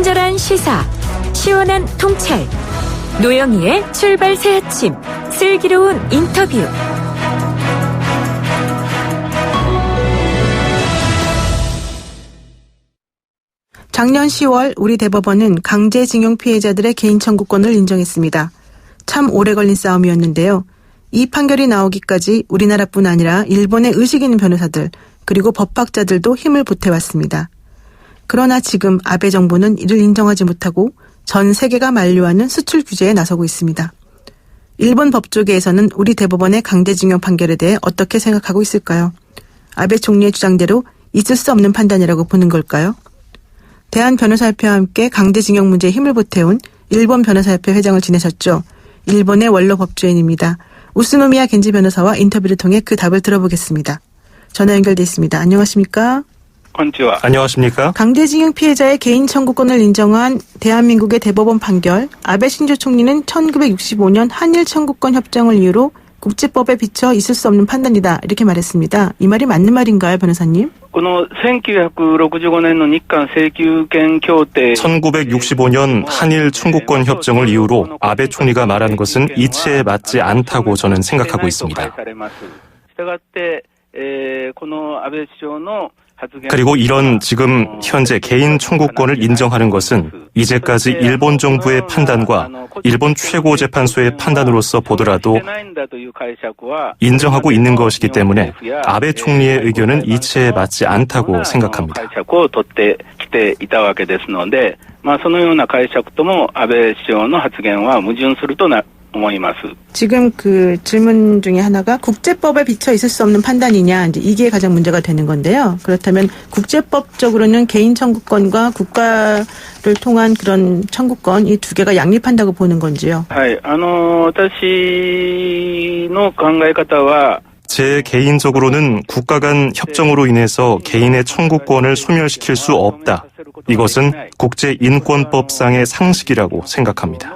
친절한 시사, 시원한 통찰, 노영희의 출발 새 아침, 슬기로운 인터뷰. 작년 10월 우리 대법원은 강제징용 피해자들의 개인 청구권을 인정했습니다. 참 오래 걸린 싸움이었는데요. 이 판결이 나오기까지 우리나라뿐 아니라 일본의 의식 있는 변호사들 그리고 법학자들도 힘을 보태왔습니다. 그러나 지금 아베 정부는 이를 인정하지 못하고 전 세계가 만류하는 수출 규제에 나서고 있습니다. 일본 법조계에서는 우리 대법원의 강제징용 판결에 대해 어떻게 생각하고 있을까요? 아베 총리의 주장대로 있을 수 없는 판단이라고 보는 걸까요? 대한변호사협회와 함께 강제징용 문제에 힘을 보태온 일본 변호사협회 회장을 지내셨죠. 일본의 원로 법조인입니다. 우스노미야 겐지 변호사와 인터뷰를 통해 그 답을 들어보겠습니다. 전화 연결돼 있습니다. 안녕하십니까? 건지와. 안녕하십니까? 강제징용 피해자의 개인 청구권을 인정한 대한민국의 대법원 판결, 아베 신조 총리는 1965년 한일 청구권 협정을 이유로 국제법에 비춰 있을 수 없는 판단이다 이렇게 말했습니다. 이 말이 맞는 말인가요, 변호사님? 1965년 한일 청구권 협정을 이유로 아베 총리가 말한 것은 이치에 맞지 않다고 저는 생각하고 있습니다. 그리고 이런 지금 현재 개인 청구권을 인정하는 것은 이제까지 일본 정부의 판단과 일본 최고재판소의 판단으로서 보더라도 인정하고 있는 것이기 때문에 아베 총리의 의견은 이치에 맞지 않다고 생각합니다. 지금 그 질문 중에 하나가 국제법에 비춰 있을 수 없는 판단이냐, 이제 이게 가장 문제가 되는 건데요. 그렇다면 국제법적으로는 개인 청구권과 국가를 통한 그런 청구권 이 두 개가 양립한다고 보는 건지요? 제 개인적으로는 국가 간 협정으로 인해서 개인의 청구권을 소멸시킬 수 없다. 이것은 국제인권법상의 상식이라고 생각합니다.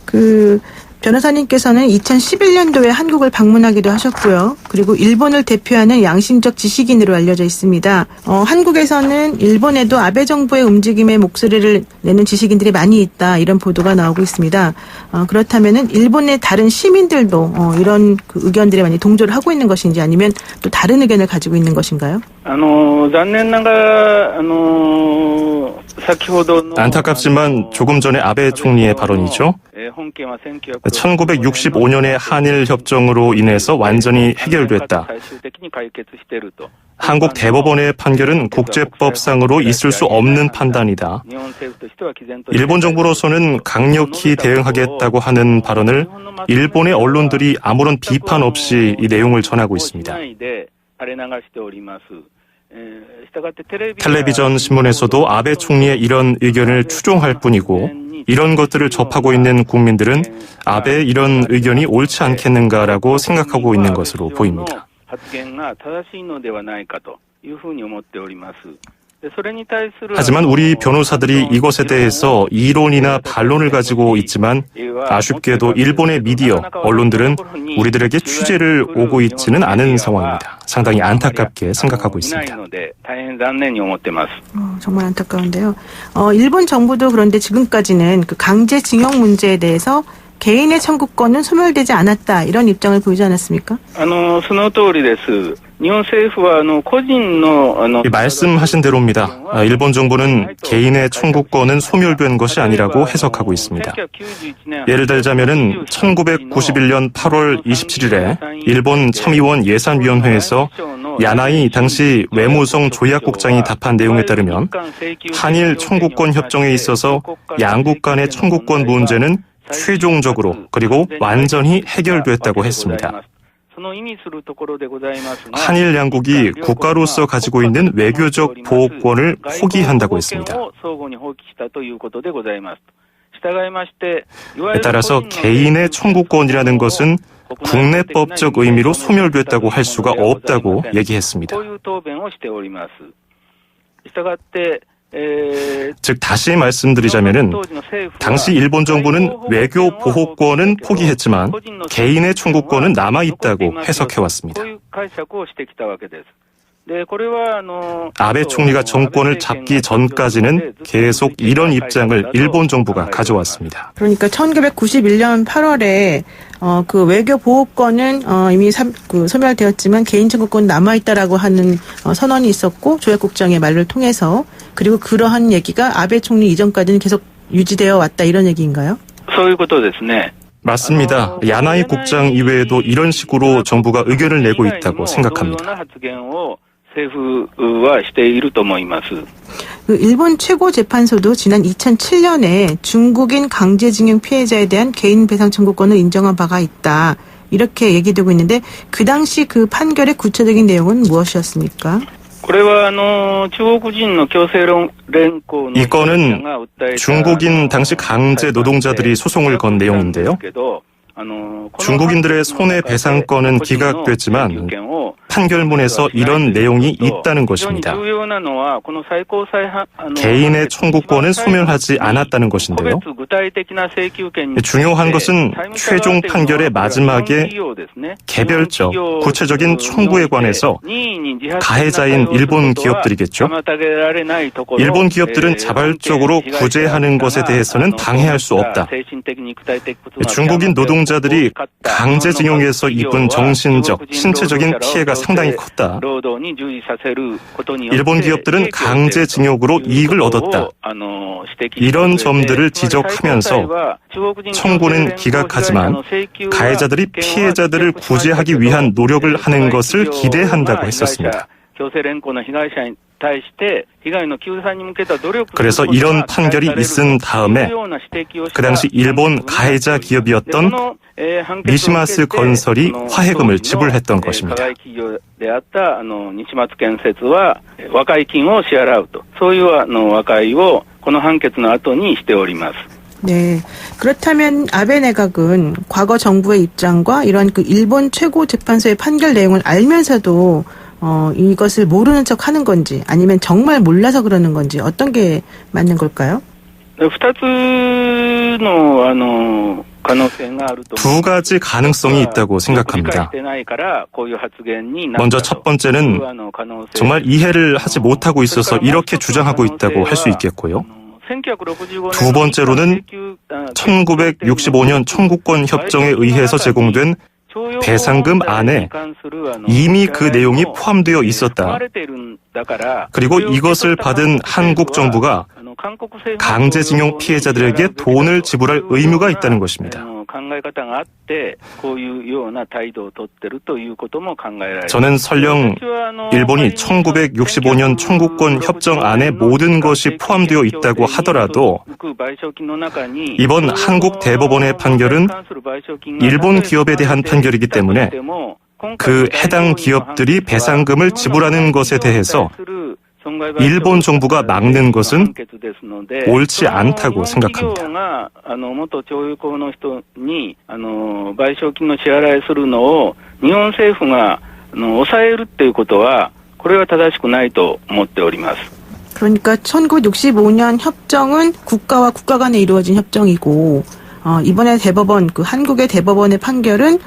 그 변호사님께서는 2011년도에 한국을 방문하기도 하셨고요. 그리고 일본을 대표하는 양심적 지식인으로 알려져 있습니다. 한국에서는 일본에도 아베 정부의 움직임에 목소리를 내는 지식인들이 많이 있다 이런 보도가 나오고 있습니다. 그렇다면은 일본의 다른 시민들도 이런 그 의견들에 많이 동조를 하고 있는 것인지 아니면 또 다른 의견을 가지고 있는 것인가요? 안타깝지만 조금 전에 아베 총리의 발언이죠. 1965년의 한일 협정으로 인해서 완전히 해결됐다. 한국 대법원의 판결은 국제법상으로 있을 수 없는 판단이다. 일본 정부로서는 강력히 대응하겠다고 하는 발언을 일본의 언론들이 아무런 비판 없이 이 내용을 전하고 있습니다. 텔레비전 신문에서도 아베 총리의 이런 의견을 추종할 뿐이고 이런 것들을 접하고 있는 국민들은 아베의 이런 의견이 옳지 않겠는가라고 생각하고 있는 것으로 보입니다. 하지만 우리 변호사들이 이것에 대해서 이론이나 반론을 가지고 있지만 아쉽게도 일본의 미디어, 언론들은 우리들에게 취재를 오고 있지는 않은 상황입니다. 상당히 안타깝게 생각하고 있습니다. 정말 안타까운데요. 일본 정부도 그런데 지금까지는 그 강제징용 문제에 대해서 개인의 청구권은 소멸되지 않았다 이런 입장을 보이지 않았습니까? 말씀하신 대로입니다. 일본 정부는 개인의 청구권은 소멸된 것이 아니라고 해석하고 있습니다. 예를 들자면은 1991년 8월 27일에 일본 참의원 예산위원회에서 야나이 당시 외무성 조약국장이 답한 내용에 따르면 한일 청구권 협정에 있어서 양국 간의 청구권 문제는 최종적으로 그리고 완전히 해결됐다고 했습니다. 한일 양국이 국가로서 가지고 있는 외교적 보호권을 포기한다고 했습니다. 따라서 개인의 청구권이라는 것은 국내법적 의미로 소멸됐다고 할 수가 없다고 얘기했습니다. 즉 다시 말씀드리자면은 당시 일본 정부는 외교 보호권은 포기했지만 개인의 청구권은 남아있다고 해석해왔습니다. 아베 총리가 정권을 잡기 전까지는 계속 이런 입장을 일본 정부가 가져왔습니다. 그러니까 1991년 8월에 그 외교 보호권은 이미 소멸되었지만 개인 청구권 남아있다라고 하는 선언이 있었고 조약국장의 말을 통해서 그리고 그러한 얘기가 아베 총리 이전까지는 계속 유지되어 왔다 이런 얘기인가요? 맞습니다. 야나이 국장 이외에도 이런 식으로 정부가 의견을 내고 있다고 생각합니다. 그 일본 최고재판소도 지난 2007년에 중국인 강제징용 피해자에 대한 개인 배상 청구권을 인정한 바가 있다. 이렇게 얘기되고 있는데 그 당시 그 판결의 구체적인 내용은 무엇이었습니까? 이 건은 중국인 당시 강제 노동자들이 소송을 건 내용인데요. 중국인들의 손해배상권은 기각됐지만 판결문에서 이런 내용이 있다는 것입니다. 개인의 청구권은 소멸하지 않았다는 것인데요. 중요한 것은 최종 판결의 마지막에 개별적, 구체적인 청구에 관해서 가해자인 일본 기업들이겠죠. 일본 기업들은 자발적으로 구제하는 것에 대해서는 방해할 수 없다. 중국인 노동자들이 강제징용에서 입은 정신적, 신체적인 피해가 상당히 컸다. 일본 기업들은 강제징용으로 이익을 얻었다. 이런 점들을 지적하면서 청구는 기각하지만 가해자들이 피해자들을 구제하기 위한 노력을 하는 것을 기대한다고 했었습니다. 그래서 이런 판결이 있은 다음에 그 당시 일본 가해자 기업이었던 니시마스 건설이 화해금을 지불했던 것입니다. 네. 그렇다면 아베 내각은 과거 정부의 입장과 이런 그 일본 최고재판소의 판결 내용을 알면서도 이것을 모르는 척 하는 건지 아니면 정말 몰라서 그러는 건지 어떤 게 맞는 걸까요? 두 가지 가능성이 있다고 생각합니다. 먼저 첫 번째는 정말 이해를 하지 못하고 있어서 이렇게 주장하고 있다고 할 수 있겠고요. 두 번째로는 1965년 청구권 협정에 의해서 제공된 배상금 안에 이미 그 내용이 포함되어 있었다. 그리고 이것을 받은 한국 정부가 강제징용 피해자들에게 돈을 지불할 의무가 있다는 것입니다. 저는 설령 일본이 1965년 청구권 협정 안에 모든 것이 포함되어 있다고 하더라도 이번 한국 대법원의 판결은 일본 기업에 대한 판결이기 때문에 그 해당 기업들이 배상금을 지불하는 것에 대해서 일본 정부가 막는 것은 옳지 않다고 생각합니다. 그러니까 1965년 협정은 국가와 국가 간에 이루어진 협정이고 이번에 대법원, 그 한국의 대법원의 판결은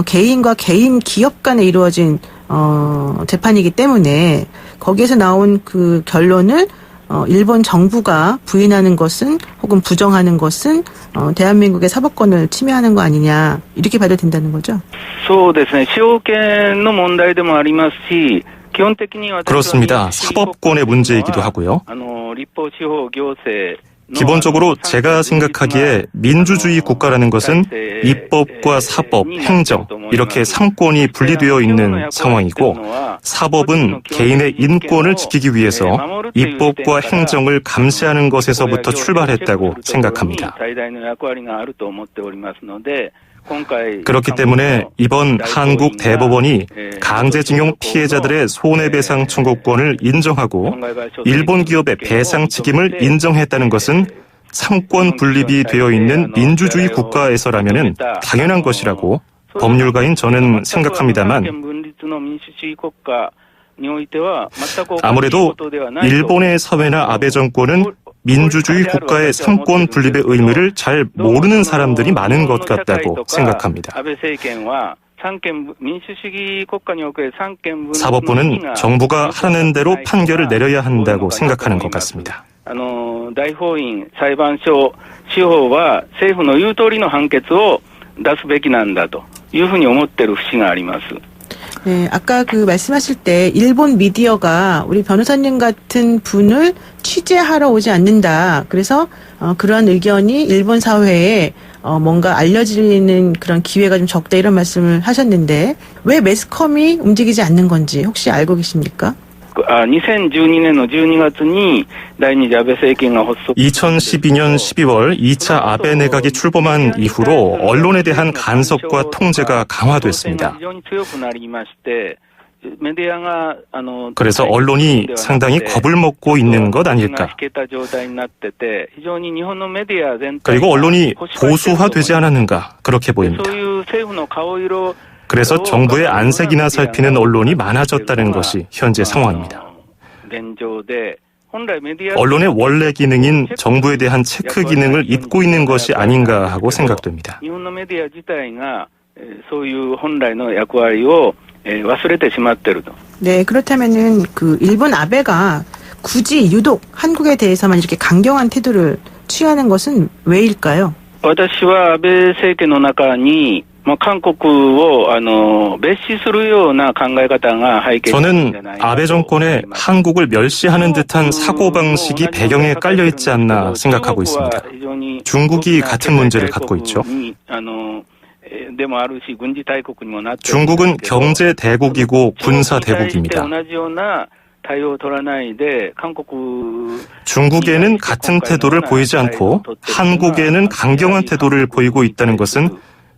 개인과 개인 기업 간에 이루어진 재판이기 때문에 거기에서 나온 그 결론을 일본 정부가 부인하는 것은 혹은 부정하는 것은 대한민국의 사법권을 침해하는 거 아니냐 이렇게 봐도 된다는 거죠? 그렇습니다. 사법권의 문제이기도 하고요. 기본적으로 제가 생각하기에 민주주의 국가라는 것은 입법과 사법, 행정 이렇게 3권이 분리되어 있는 상황이고 사법은 개인의 인권을 지키기 위해서 입법과 행정을 감시하는 것에서부터 출발했다고 생각합니다. 그렇기 때문에 이번 한국 대법원이 강제징용 피해자들의 손해배상 청구권을 인정하고 일본 기업의 배상 책임을 인정했다는 것은 3권 분립이 되어 있는 민주주의 국가에서라면은 당연한 것이라고 법률가인 저는 생각합니다만 아무래도 일본의 사회나 아베 정권은 민주주의 국가의 3권 분립의 의미를 잘 모르는 사람들이 많은 것 같다고 생각합니다. 사법부는 정부가 하라는 대로 판결을 내려야 한다고 생각하는 것 같습니다. 大法院、裁判所、司法は政府の言う通りの判決を出すべきなんだというふうに思っている節があります。 네, 아까 그 말씀하실 때 일본 미디어가 우리 변호사님 같은 분을 취재하러 오지 않는다. 그래서 그러한 의견이 일본 사회에 뭔가 알려지는 그런 기회가 좀 적다 이런 말씀을 하셨는데 왜 매스컴이 움직이지 않는 건지 혹시 알고 계십니까? 2012年の12月に第二次安倍政権が発足 2012년 12월 2차 아베 내각이 출범한 이후로 언론에 대한 간섭과 통제가 강화됐습니다. 그래서 언론이 상당히 겁을 먹고 있는 것 아닐까. 그리고 언론이 보수화되지 않았는가 그렇게 보입니다. 그래서 정부의 안색이나 살피는 언론이 많아졌다는 것이 현재 상황입니다. 언론의 원래 기능인 정부에 대한 체크 기능을 잊고 있는 것이 아닌가 하고 생각됩니다. 네, 그렇다면은 그 일본 아베가 굳이 유독 한국에 대해서만 이렇게 강경한 태도를 취하는 것은 왜일까요? 私は安倍政権の中に 저는 아베 정권에 한국을 멸시하는 듯한 사고방식이 배경에 깔려있지 않나 생각하고 있습니다. 중국이 같은 문제를 갖고 있죠. 중국은 경제 대국이고 군사 대국입니다. 중국에는 같은 태도를 보이지 않고 한국에는 강경한 태도를 보이고 있다는 것은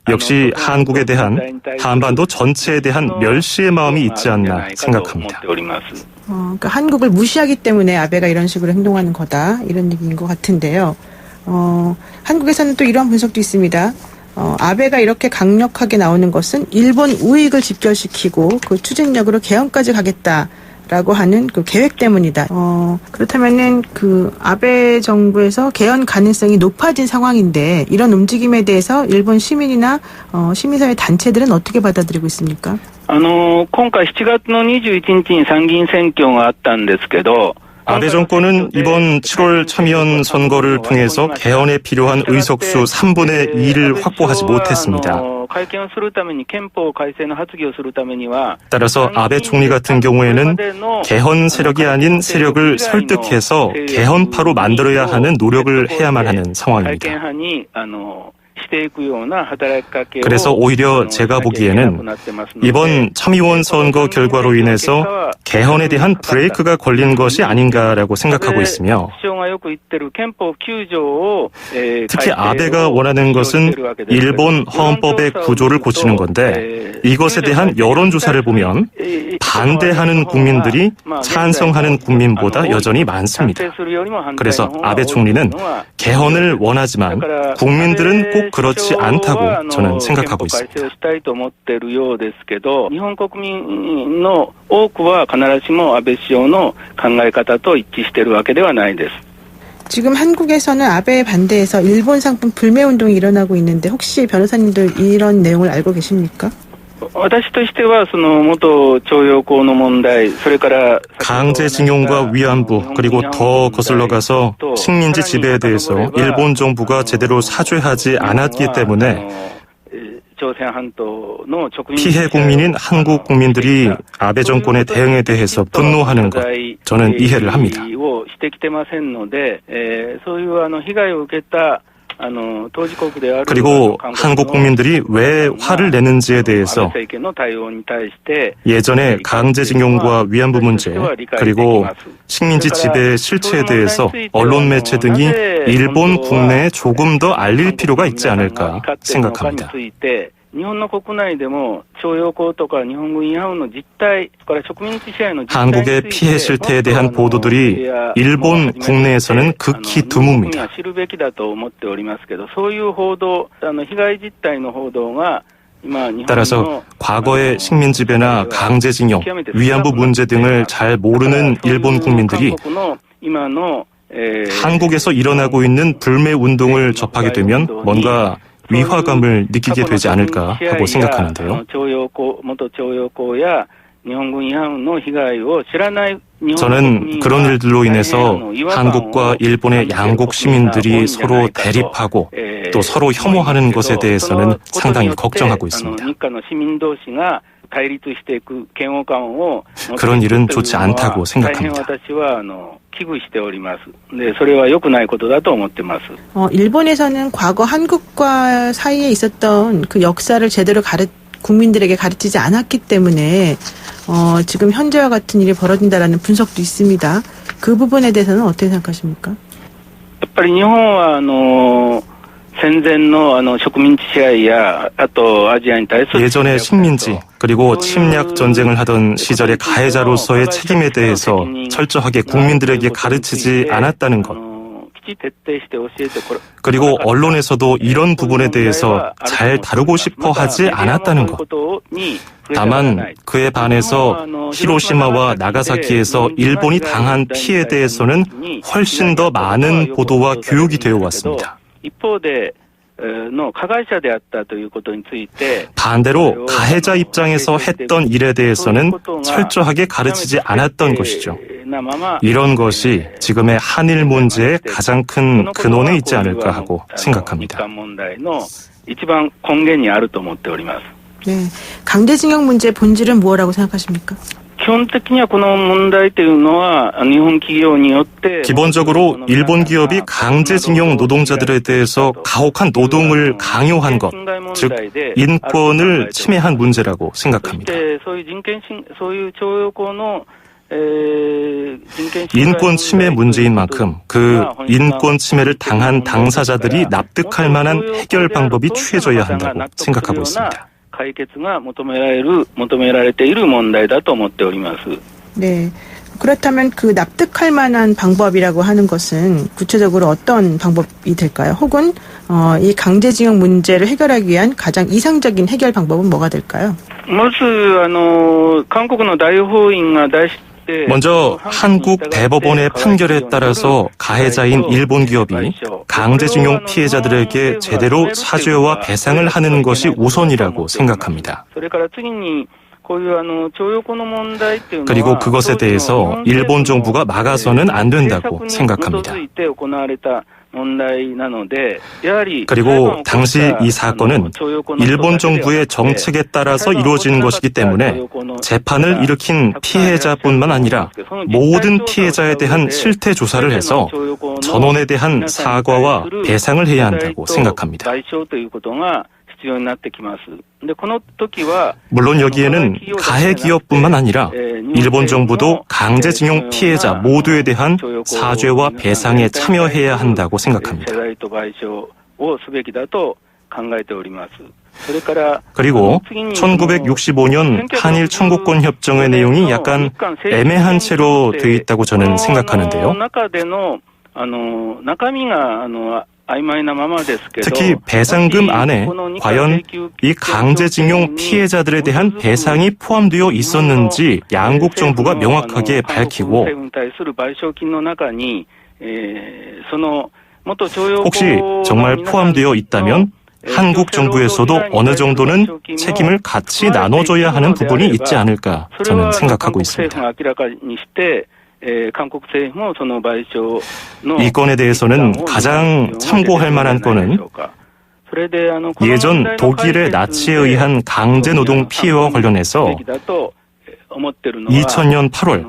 역시 한국에 대한 한반도 전체에 대한 멸시의 마음이 있지 않나 생각합니다. 그러니까 한국을 무시하기 때문에 아베가 이런 식으로 행동하는 거다 이런 얘기인 것 같은데요. 한국에서는 또 이런 분석도 있습니다. 아베가 이렇게 강력하게 나오는 것은 일본 우익을 집결시키고 그 추진력으로 개헌까지 가겠다라고 하는 그 계획 때문이다. 그렇다면은 그 아베 정부에서 개헌 가능성이 높아진 상황인데 이런 움직임에 대해서 일본 시민이나 시민사회 단체들은 어떻게 받아들이고 있습니까? 今回7月の21日に参議院選挙があったんですけど 아베 정권은 이번 7월 참의원 선거를 통해서 개헌에 필요한 의석수 3분의 2를 확보하지 못했습니다. 따라서 아베 총리 같은 경우에는 개헌 세력이 아닌 세력을 설득해서 개헌파로 만들어야 하는 노력을 해야만 하는 상황입니다. 그래서 오히려 제가 보기에는 이번 참의원 선거 결과로 인해서 개헌에 대한 브레이크가 걸린 것이 아닌가라고 생각하고 있으며 특히 아베가 원하는 것은 일본 헌법의 구조를 고치는 건데 이것에 대한 여론조사를 보면 반대하는 국민들이 찬성하는 국민보다 여전히 많습니다. 그래서 아베 총리는 개헌을 원하지만 국민들은 꼭 그렇지 않다고 저는 생각하고 있습니다. 지금 한국에서는 아베에 반대해서 일본 상품 불매 운동이 일어나고 있는데 혹시 변호사님들 이런 내용을 알고 계십니까? 강제징용과 위안부 그리고 더 거슬러 가서 식민지 지배에 대해서 일본 정부가 제대로 사죄하지 않았기 때문에 피해 국민인 한국 국민들이 아베 정권의 대응에 대해서 분노하는 것 저는 이해를 합니다. 그리고 한국 국민들이 왜 화를 내는지에 대해서 예전에 강제징용과 위안부 문제 그리고 식민지 지배의 실체에 대해서 언론 매체 등이 일본 국내에 조금 더 알릴 필요가 있지 않을까 생각합니다. 한국의 피해 실태에 대한 보도들이 일본 국내에서는 극히 드뭅니다. 따라서 과거의 식민지배나 강제징용, 위안부 문제 등을 잘 모르는 일본 국민들이 한국에서 일어나고 있는 불매 운동을 접하게 되면 뭔가 위화감을 느끼게 되지 않을까 하고 생각하는데요. 저는 그런 일들로 인해서 한국과 일본의 양국 시민들이 서로 대립하고 또 서로 혐오하는 것에 대해서는 상당히 걱정하고 있습니다. 그런 일은 좋지 않다고 생각합니다. 일본에서는 과거 한국과 사이에 있었던 그 역사를 제대로 국민들에게 가르치지 않았기 때문에 지금 현재와 같은 일이 벌어진다라는 분석도 있습니다. 그 부분에 대해서는 어떻게 생각하십니까? 예전의 식민지 그리고 침략 전쟁을 하던 시절의 가해자로서의 책임에 대해서 철저하게 국민들에게 가르치지 않았다는 것. 그리고 언론에서도 이런 부분에 대해서 잘 다루고 싶어 하지 않았다는 것. 다만 그에 반해서 히로시마와 나가사키에서 일본이 당한 피해에 대해서는 훨씬 더 많은 보도와 교육이 되어 왔습니다. 반대로 가해자 입장에서 했던 일에 대해서는 철저하게 가르치지 않았던 것이죠. 이런 것이 지금의 한일 문제의 가장 큰 근원에 있지 않을까 하고 생각합니다. 네, 강제징용 문제의 본질은 무엇이라고 생각하십니까? 기본적으로 일본 기업이 강제징용 노동자들에 대해서 가혹한 노동을 강요한 것, 즉 인권을 침해한 문제라고 생각합니다. 인권 침해 문제인 만큼 그 인권 침해를 당한 당사자들이 납득할 만한 해결 방법이 취해져야 한다고 생각하고 있습니다. 네. 그렇다면 그 납득할 만한 방법이라고 하는 것은 구체적으로 어떤 방법이 될까요? 혹은 이 강제징용 문제를 해결하기 위한 가장 이상적인 해결 방법은 뭐가 될까요? 먼저 한국 대법원의 판결에 따라서 가해자인 일본 기업이 강제징용 피해자들에게 제대로 사죄와 배상을 하는 것이 우선이라고 생각합니다. 그리고 그것에 대해서 일본 정부가 막아서는 안 된다고 생각합니다. 그리고 당시 이 사건은 일본 정부의 정책에 따라서 이루어지는 것이기 때문에 재판을 일으킨 피해자뿐만 아니라 모든 피해자에 대한 실태 조사를 해서 전원에 대한 사과와 배상을 해야 한다고 생각합니다. 물론 여기에는 가해 기업뿐만 아니라 일본 정부도 강제징용 피해자 모두에 대한 사죄와 배상에 참여해야 한다고 생각합니다. 그리고 1965년 한일 청구권 협정의 내용이 약간 애매한 채로 되어 있다고 저는 생각하는데요. 특히 배상금 안에 과연 이 강제징용 피해자들에 대한 배상이 포함되어 있었는지 양국 정부가 명확하게 밝히고 혹시 정말 포함되어 있다면 한국 정부에서도 어느 정도는 책임을 같이 나눠줘야 하는 부분이 있지 않을까 저는 생각하고 있습니다. 이 건에 대해서는 가장 참고할 만한 건은 예전 독일의 나치에 의한 강제노동 피해와 관련해서 2000년 8월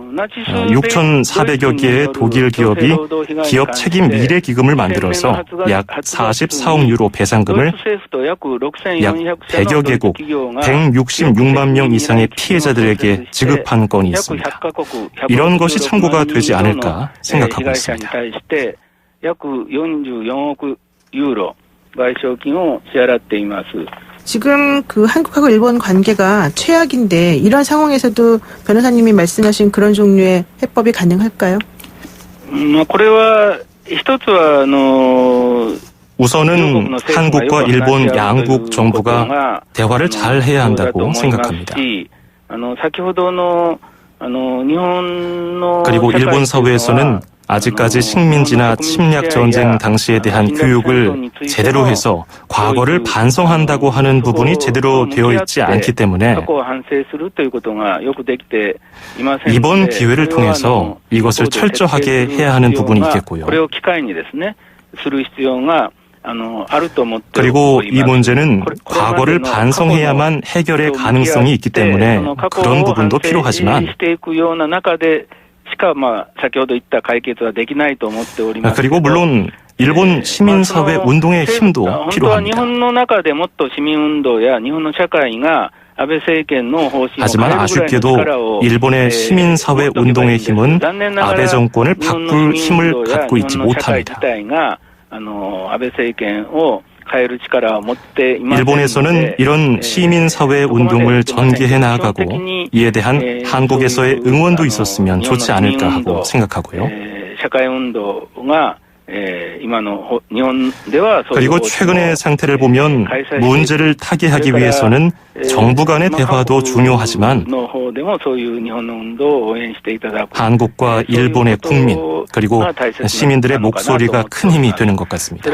6,400여 개의 독일 기업이 기업 책임 미래 기금을 만들어서 약 44억 유로 배상금을 약 100여 개국 166만 명 이상의 피해자들에게 지급한 건이 있습니다. 이런 것이 참고가 되지 않을까 생각하고 있습니다. 지금 그 한국하고 일본 관계가 최악인데 이런 상황에서도 변호사님이 말씀하신 그런 종류의 해법이 가능할까요? 우선은 한국과 일본 양국 정부가 대화를 잘 해야 한다고 생각합니다. 그리고 일본 사회에서는 아직까지 식민지나 침략 전쟁 당시에 대한 교육을 제대로 해서 과거를 반성한다고 하는 부분이 제대로 되어 있지 않기 때문에 이번 기회를 통해서 이것을 철저하게 해야 하는 부분이 있겠고요. 그리고 이 문제는 과거를 반성해야만 해결의 가능성이 있기 때문에 그런 부분도 필요하지만 그리고 물론 일본 시민사회 운동의 힘도 필요합니다. 하지만 아쉽게도 일본의 시민사회 운동의 힘은 아베 정권을 바꿀 힘을 갖고 있지 못합니다. 일본에서는 이런 시민사회 운동을 전개해 나아가고 이에 대한 한국에서의 응원도 있었으면 좋지 않을까 하고 생각하고요. 그리고 최근의 상태를 보면 문제를 타개하기 위해서는 정부 간의 대화도 중요하지만 한국과 일본의 국민 그리고 시민들의 목소리가 큰 힘이 되는 것 같습니다.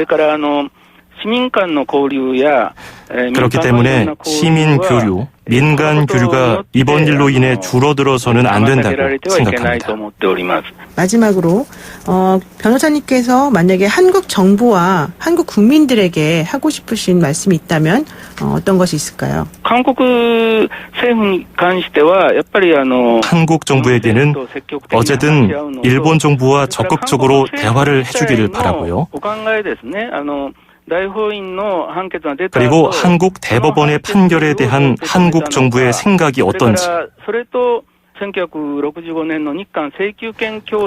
그렇기 때문에 시민 교류, 민간 교류가 이번 일로 인해 줄어들어서는 안 된다고 생각합니다. 마지막으로 변호사님께서 만약에 한국 정부와 한국 국민들에게 하고 싶으신 말씀이 있다면 어떤 것이 있을까요? 한국 정부에게는 어쨌든 일본 정부와 적극적으로 대화를 해주기를 바라고요. 그리고 한국 대법원의 판결에 대한 한국 정부의 생각이 어떤지,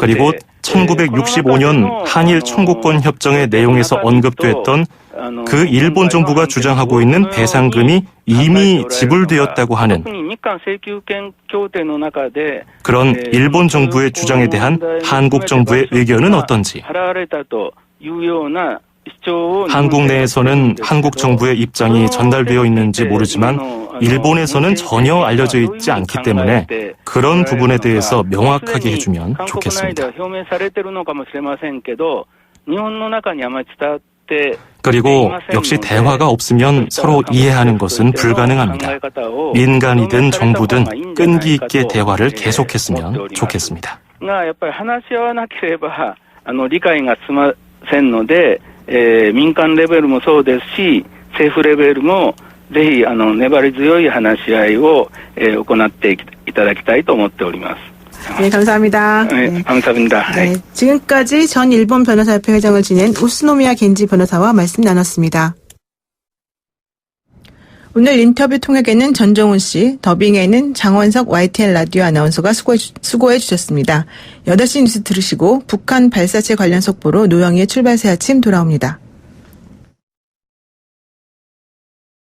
그리고 1965년 한일 청구권 협정의 내용에서 언급됐던 그 일본 정부가 주장하고 있는 배상금이 이미 지불되었다고 하는 그런 일본 정부의 주장에 대한 한국 정부의 의견은 어떤지, 한국 내에서는 한국 정부의 입장이 전달되어 있는지 모르지만 일본에서는 전혀 알려져 있지 않기 때문에 그런 부분에 대해서 명확하게 해주면 좋겠습니다. 그리고 역시 대화가 없으면 서로 이해하는 것은 불가능합니다. 민간이든 정부든 끈기 있게 대화를 계속했으면 좋겠습니다. 민간レベルもそうですし、政府レベルもぜひ粘り強い話し合いを行っていただきたいと思っております。 네, 감사합니다. 네, 감사합니다. 네, 지금까지 전 일본 변호사협회 회장을 지낸 우스노미야 겐지 변호사와 말씀 나눴습니다. 오늘 인터뷰 통역에는 전정훈 씨, 더빙에는 장원석 YTN 라디오 아나운서가 수고해 주셨습니다. 8시 뉴스 들으시고 북한 발사체 관련 속보로 노영희의 출발 새 아침 돌아옵니다.